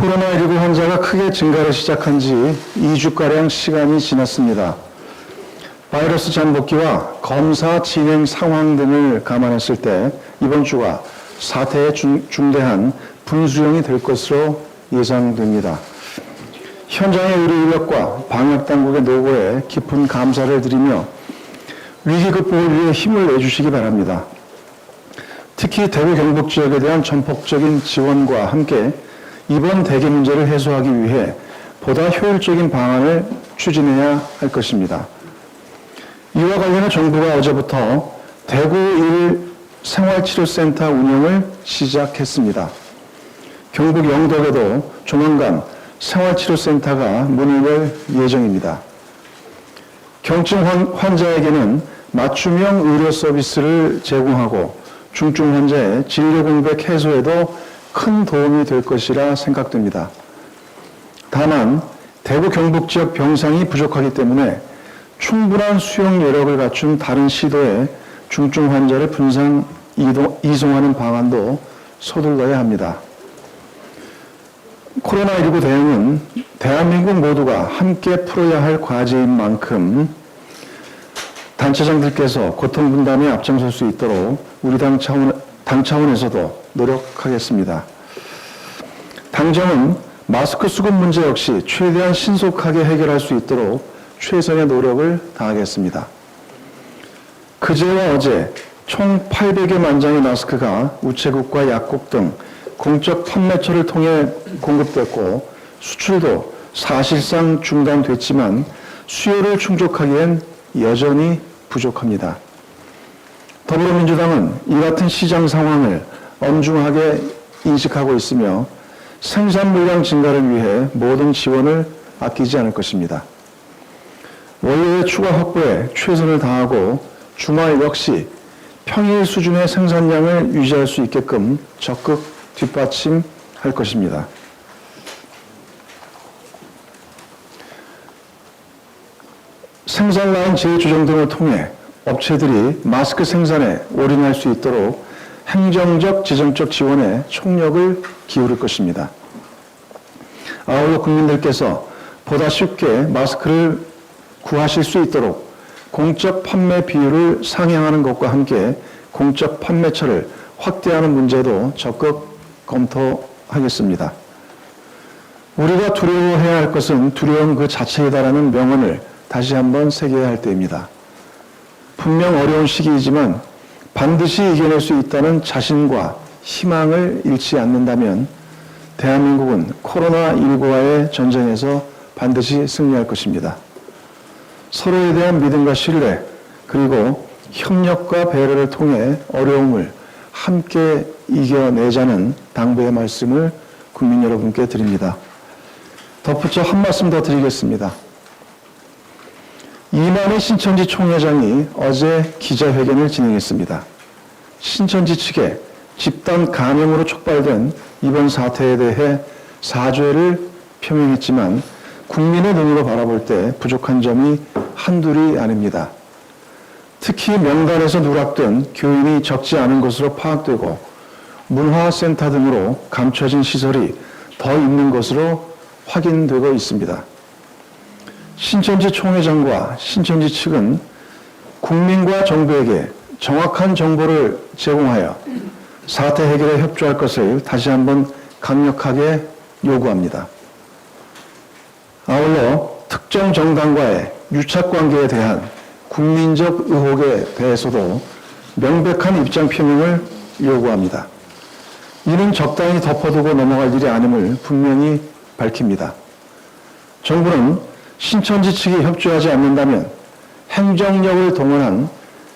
코로나19 환자가 크게 증가를 시작한 지 2주가량 시간이 지났습니다. 바이러스 잠복기와 검사 진행 상황 등을 감안했을 때 이번 주가 사태의 중대한 분수령이 될 것으로 예상됩니다. 현장의 의료 인력과 방역당국의 노고에 깊은 감사를 드리며 위기 극복을 위해 힘을 내주시기 바랍니다. 특히 대구 경북 지역에 대한 전폭적인 지원과 함께 이번 대기 문제를 해소하기 위해 보다 효율적인 방안을 추진해야 할 것입니다. 이와 관련해 정부가 어제부터 대구 1 생활치료센터 운영을 시작했습니다. 경북 영덕에도 조만간 생활치료센터가 문을 열 예정입니다. 경증 환자에게는 맞춤형 의료 서비스를 제공하고 중증 환자의 진료 공백 해소에도 큰 도움이 될 것이라 생각됩니다. 다만 대구 경북 지역 병상이 부족하기 때문에 충분한 수용 여력을 갖춘 다른 시도에 중증 환자를 분산 이송하는 방안도 서둘러야 합니다. 코로나19 대응은 대한민국 모두가 함께 풀어야 할 과제인 만큼 단체장들께서 고통 분담에 앞장설 수 있도록 우리 당 차원에서도 노력하겠습니다. 당정은 마스크 수급 문제 역시 최대한 신속하게 해결할 수 있도록 최선의 노력을 다하겠습니다. 그제와 어제 총 800여만 장의 마스크가 우체국과 약국 등 공적 판매처를 통해 공급됐고 수출도 사실상 중단됐지만 수요를 충족하기엔 여전히 부족합니다. 더불어민주당은 이 같은 시장 상황을 엄중하게 인식하고 있으며 생산 물량 증가를 위해 모든 지원을 아끼지 않을 것입니다. 원료의 추가 확보에 최선을 다하고 주말 역시 평일 수준의 생산량을 유지할 수 있게끔 적극 뒷받침할 것입니다. 생산라인 재조정 등을 통해 업체들이 마스크 생산에 올인할 수 있도록 행정적, 재정적 지원에 총력을 기울일 것입니다. 아울러 국민들께서 보다 쉽게 마스크를 구하실 수 있도록 공적 판매 비율을 상향하는 것과 함께 공적 판매처를 확대하는 문제도 적극 검토하겠습니다. 우리가 두려워해야 할 것은 두려움 그 자체이다라는 명언을 다시 한번 새겨야 할 때입니다. 분명 어려운 시기이지만 반드시 이겨낼 수 있다는 자신과 희망을 잃지 않는다면 대한민국은 코로나19와의 전쟁에서 반드시 승리할 것입니다. 서로에 대한 믿음과 신뢰 그리고 협력과 배려를 통해 어려움을 함께 이겨내자는 당부의 말씀을 국민 여러분께 드립니다. 덧붙여 한 말씀 더 드리겠습니다. 이만희 신천지 총회장이 어제 기자회견을 진행했습니다. 신천지 측에 집단 감염으로 촉발된 이번 사태에 대해 사죄를 표명했지만 국민의 눈으로 바라볼 때 부족한 점이 한둘이 아닙니다. 특히 명단에서 누락된 교인이 적지 않은 것으로 파악되고 문화센터 등으로 감춰진 시설이 더 있는 것으로 확인되고 있습니다. 신천지 총회장과 신천지 측은 국민과 정부에게 정확한 정보를 제공하여 사태 해결에 협조할 것을 다시 한번 강력하게 요구합니다. 아울러 특정 정당과의 유착관계에 대한 국민적 의혹에 대해서도 명백한 입장 표명을 요구합니다. 이는 적당히 덮어두고 넘어갈 일이 아님을 분명히 밝힙니다. 정부는 신천지 측이 협조하지 않는다면 행정력을 동원한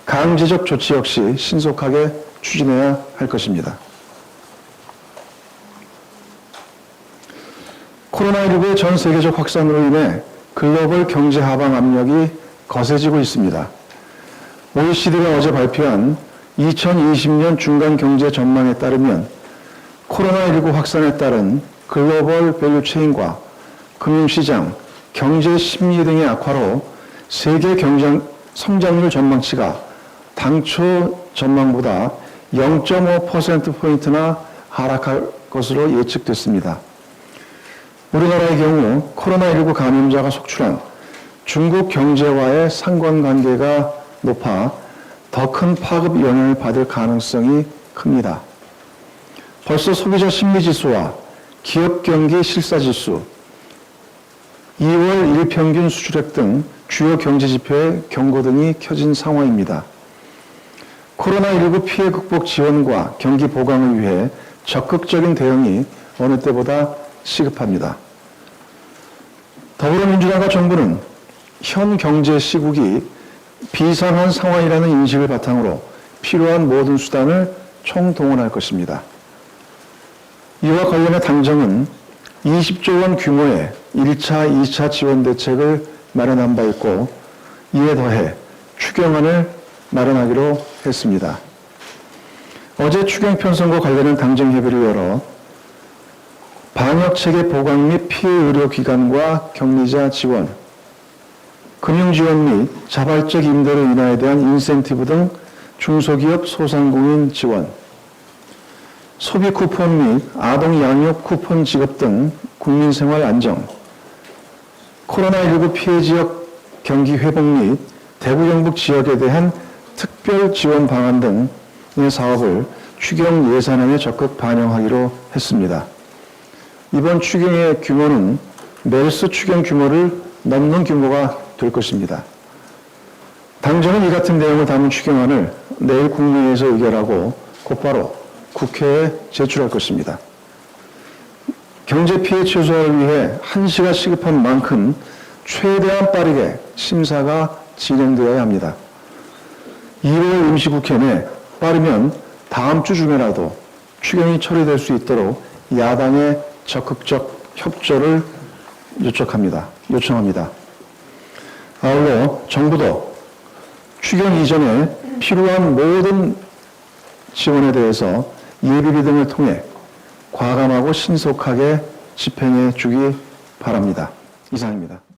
강제적 조치 역시 신속하게 추진해야 할 것입니다. 코로나19의 전 세계적 확산으로 인해 글로벌 경제 하방 압력이 거세지고 있습니다. OECD가 어제 발표한 2020년 중간 경제 전망에 따르면 코로나19 확산에 따른 글로벌 밸류체인과 금융시장, 경제 심리 등의 악화로 세계 성장률 전망치가 당초 전망보다 0.5%포인트나 하락할 것으로 예측됐습니다. 우리나라의 경우 코로나19 감염자가 속출한 중국 경제와의 상관관계가 높아 더 큰 파급 영향을 받을 가능성이 큽니다. 벌써 소비자 심리지수와 기업 경기 실사지수, 2월 일평균 수출액 등 주요 경제지표에 경고등이 켜진 상황입니다. 코로나19 피해 극복 지원과 경기 보강을 위해 적극적인 대응이 어느 때보다 시급합니다. 더불어민주당과 정부는 현 경제 시국이 비상한 상황이라는 인식을 바탕으로 필요한 모든 수단을 총동원할 것입니다. 이와 관련해 당정은 20조 원 규모의 1차, 2차 지원 대책을 마련한 바 있고 이에 더해 추경안을 마련하기로 했습니다. 어제 추경 편성과 관련한 당정 협의를 열어 방역체계 보강 및 피해 의료기관과 격리자 지원, 금융지원 및 자발적 임대로 인하에 대한 인센티브 등 중소기업 소상공인 지원, 소비 쿠폰 및 아동 양육 쿠폰 지급 등 국민생활 안정, 코로나19 피해 지역 경기 회복 및 대구 경북 지역에 대한 특별 지원 방안 등의 사업을 추경 예산안에 적극 반영하기로 했습니다. 이번 추경의 규모는 메르스 추경 규모를 넘는 규모가 될 것입니다. 당정은 이 같은 내용을 담은 추경안을 내일 국무회의에서 의결하고 곧바로 국회에 제출할 것입니다. 경제 피해 최소화를 위해 한시가 시급한 만큼 최대한 빠르게 심사가 진행되어야 합니다. 2월 임시국회 내 빠르면 다음 주 중에라도 추경이 처리될 수 있도록 야당의 적극적 협조를 요청합니다. 아울러 정부도 추경 이전에 필요한 모든 지원에 대해서 예비비 등을 통해 과감하고 신속하게 집행해 주기 바랍니다. 이상입니다.